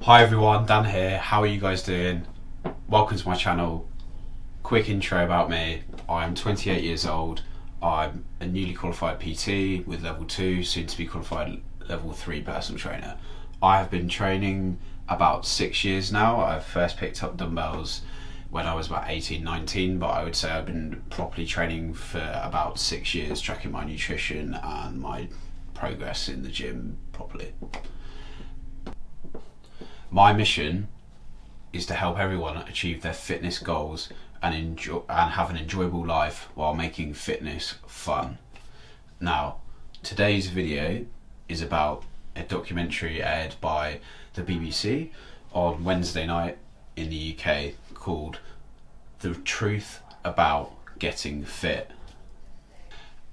Hi everyone, Dan here. How are you guys doing? Welcome to my channel. Quick intro about me. I'm 28 years old. I'm a newly qualified PT with level 2, soon to be qualified level 3 personal trainer. I have been training about 6 years now. I first picked up dumbbells when I was about 18, 19, but I would say I've been properly training for about 6 years, tracking my nutrition and my progress in the gym properly. My mission is to help everyone achieve their fitness goals and have an enjoyable life while making fitness fun. Now, today's video is about a documentary aired by the BBC on Wednesday night in the UK called The Truth About Getting Fit.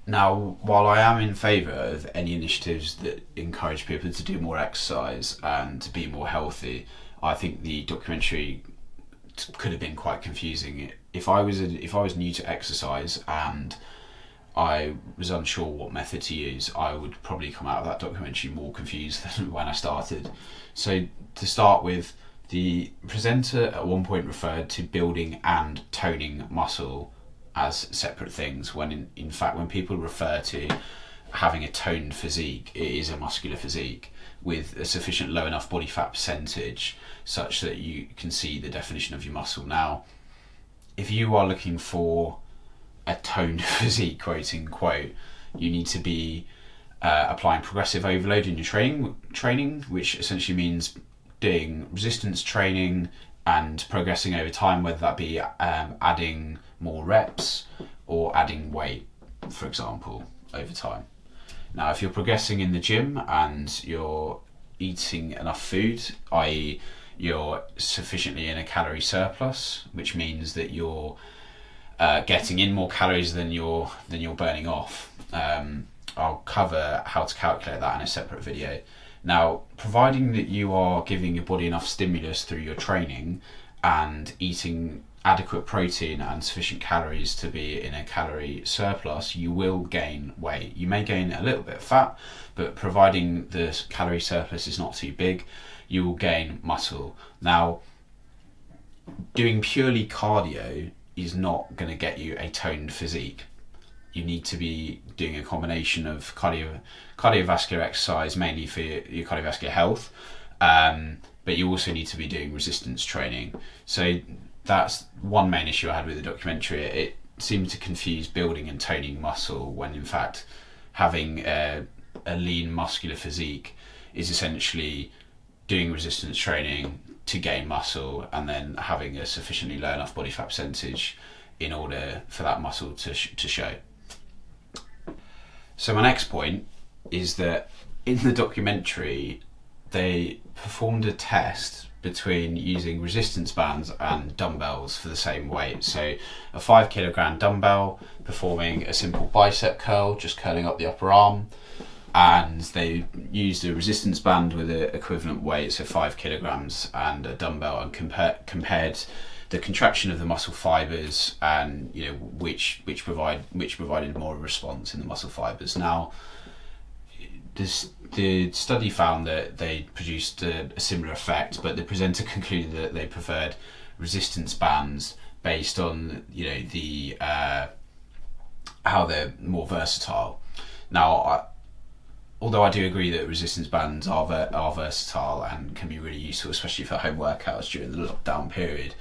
Now, while I am in favour of any initiatives that encourage people to do more exercise and to be more healthy, I think the documentary could have been quite confusing. If I was new to exercise and I was unsure what method to use, I would probably come out of that documentary more confused than when I started. So to start with, the presenter at one point referred to building and toning muscle as separate things, when in fact when people refer to having a toned physique, it is a muscular physique with a sufficient low enough body fat percentage such that you can see the definition of your muscle. Now, if you are looking for a toned physique, quote unquote, you need to be applying progressive overload in your training, which essentially means doing resistance training and progressing over time, whether that be adding more reps or adding weight, for example, over time. Now, if you're progressing in the gym and you're eating enough food, i.e. you're sufficiently in a calorie surplus, which means that you're getting in more calories than you're burning off. I'll cover how to calculate that in a separate video. Now, providing that you are giving your body enough stimulus through your training and eating adequate protein and sufficient calories to be in a calorie surplus, you will gain weight. You may gain a little bit of fat, but providing the calorie surplus is not too big, you will gain muscle. Now, doing purely cardio is not going to get you a toned physique. You need to be doing a combination of cardiovascular exercise, mainly for your cardiovascular health, but you also need to be doing resistance training. So that's one main issue I had with the documentary. It seemed to confuse building and toning muscle, when in fact having a lean muscular physique is essentially doing resistance training to gain muscle and then having a sufficiently low enough body fat percentage in order for that muscle to show. So my next point is that in the documentary they performed a test between using resistance bands and dumbbells for the same weight. So a 5 kilogram dumbbell performing a simple bicep curl, just curling up the upper arm, and they used a resistance band with an equivalent weight, so 5 kilograms, and a dumbbell, and compared the contraction of the muscle fibers and which provided more response in the muscle fibers. Now, the study found that they produced a similar effect, but the presenter concluded that they preferred resistance bands based on the how they're more versatile. Now, although I do agree that resistance bands are versatile and can be really useful, especially for home workouts during the lockdown period,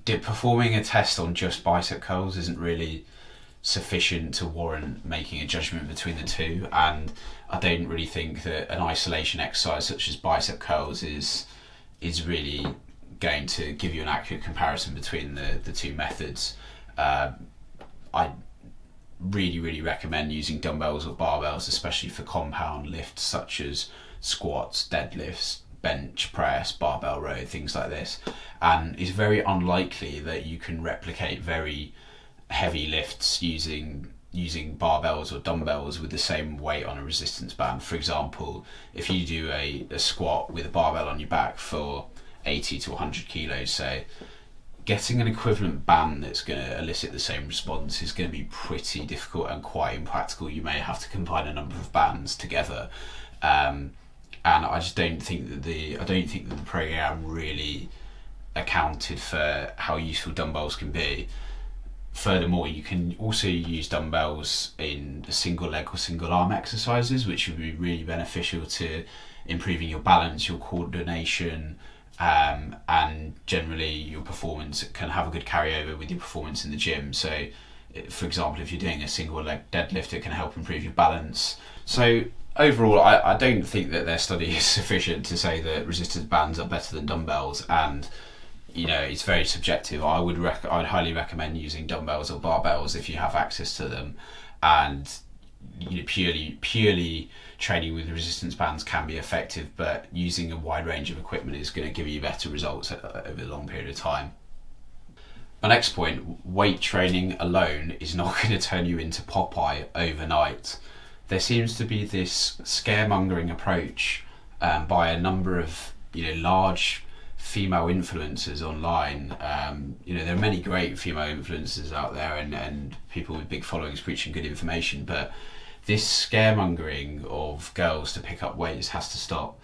performing a test on just bicep curls isn't really sufficient to warrant making a judgment between the two, and I don't really think that an isolation exercise such as bicep curls is really going to give you an accurate comparison between the two methods. I really recommend using dumbbells or barbells, especially for compound lifts such as squats, deadlifts, bench press, barbell row, things like this. And it's very unlikely that you can replicate very heavy lifts using barbells or dumbbells with the same weight on a resistance band. For example, if you do a squat with a barbell on your back for 80 to 100 kilos, say, getting an equivalent band that's going to elicit the same response is going to be pretty difficult and quite impractical. You may have to combine a number of bands together and I just don't think that the program really accounted for how useful dumbbells can be. Furthermore, you can also use dumbbells in single leg or single arm exercises, which would be really beneficial to improving your balance, your coordination, and generally your performance. It can have a good carryover with your performance in the gym. So, for example, if you're doing a single leg deadlift, it can help improve your balance. So overall, I don't think that their study is sufficient to say that resistance bands are better than dumbbells, and it's very subjective. I'd highly recommend using dumbbells or barbells if you have access to them, and purely training with resistance bands can be effective, but using a wide range of equipment is going to give you better results over a long period of time. My next point: weight training alone is not going to turn you into Popeye overnight. There seems to be this scaremongering approach by a number of large female influencers online. There are many great female influencers out there and people with big followings preaching good information, but this scaremongering of girls to pick up weights has to stop.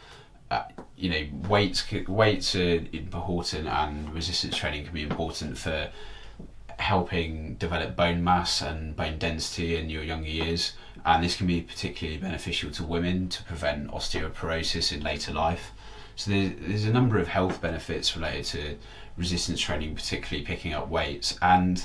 Weights are important, and resistance training can be important for helping develop bone mass and bone density in your younger years, and this can be particularly beneficial to women to prevent osteoporosis in later life. So there's a number of health benefits related to resistance training, particularly picking up weights, and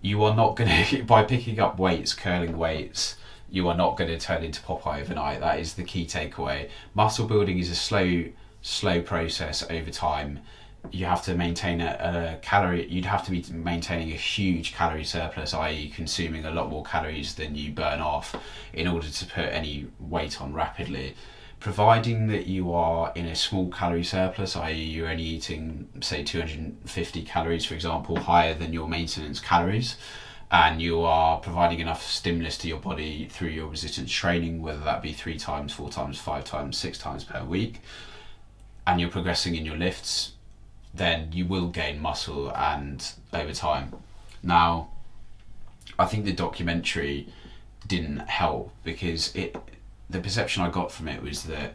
you are not going to, by picking up weights, curling weights, you are not going to turn into Popeye overnight. That is the key takeaway. Muscle building is a slow process over time. You have to maintain you'd have to be maintaining a huge calorie surplus, i.e. consuming a lot more calories than you burn off in order to put any weight on rapidly. Providing that you are in a small calorie surplus, i.e. you're only eating, say, 250 calories, for example, higher than your maintenance calories, and you are providing enough stimulus to your body through your resistance training, whether that be 3 times, 4 times, 5 times, 6 times per week, and you're progressing in your lifts, then you will gain muscle and over time. Now, I think the documentary didn't help because the perception I got from it was that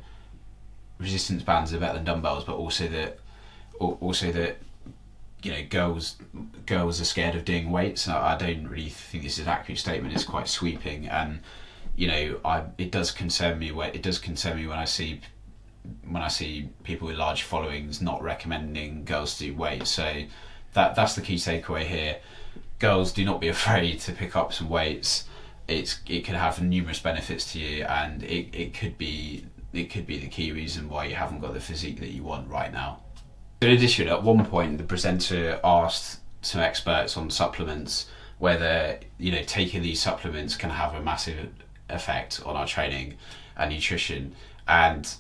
resistance bands are better than dumbbells, but also that girls are scared of doing weights. And I don't really think this is an accurate statement. It's quite sweeping, and it does concern me when I see people with large followings not recommending girls to do weights. So that's the key takeaway here. Girls, do not be afraid to pick up some weights. It can have numerous benefits to you, and it could be the key reason why you haven't got the physique that you want right now. In addition, at one point the presenter asked some experts on supplements whether taking these supplements can have a massive effect on our training and nutrition, and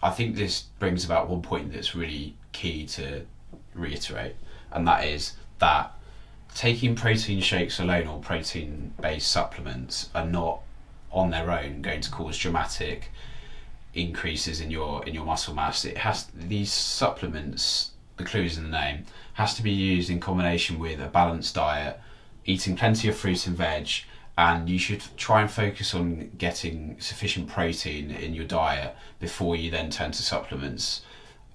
I think this brings about one point that's really key to reiterate, and that is that taking protein shakes alone or protein-based supplements are not on their own going to cause dramatic increases in your muscle mass. These supplements, the clue is in the name, has to be used in combination with a balanced diet, eating plenty of fruit and veg, and you should try and focus on getting sufficient protein in your diet before you then turn to supplements.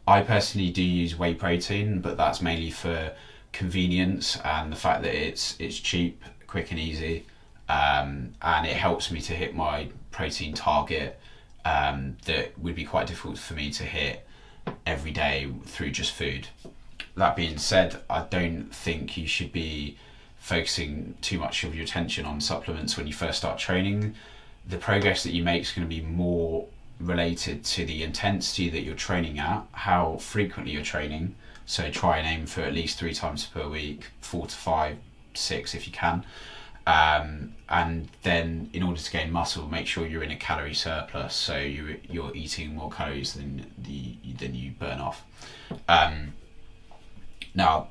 I personally do use whey protein, but that's mainly for convenience and the fact that it's cheap, quick and easy, and it helps me to hit my protein target that would be quite difficult for me to hit every day through just food. That being said, I don't think you should be focusing too much of your attention on supplements when you first start training. The progress that you make is going to be more related to the intensity that you're training at, how frequently you're training. So try and aim for at least 3 times per week, 4 to 5, 6 if you can. And then in order to gain muscle, make sure you're in a calorie surplus, so you're eating more calories than you burn off. Now,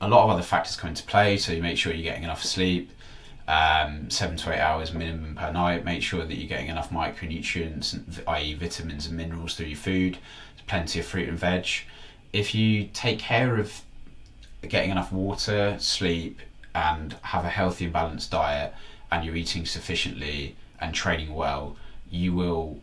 a lot of other factors come into play, so you make sure you're getting enough sleep, 7 to 8 hours minimum per night. Make sure that you're getting enough micronutrients, i.e. vitamins and minerals through your food, plenty of fruit and veg. If you take care of getting enough water, sleep, and have a healthy and balanced diet, and you're eating sufficiently and training well, you will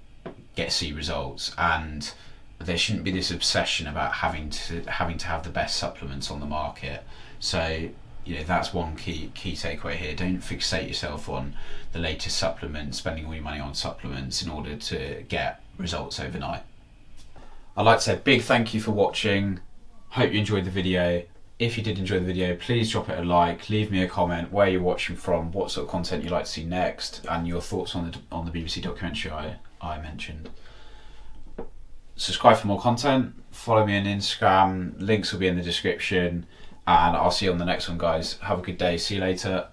see results, and there shouldn't be this obsession about having to have the best supplements on the market. So that's one key takeaway here. Don't fixate yourself on the latest supplements, spending all your money on supplements in order to get results overnight. I'd like to say a big thank you for watching. Hope you enjoyed the video. If you did enjoy the video, please drop it a like, leave me a comment where you're watching from, what sort of content you'd like to see next, and your thoughts on the BBC documentary I mentioned. Subscribe for more content, follow me on Instagram, links will be in the description, and I'll see you on the next one, guys. Have a good day, see you later.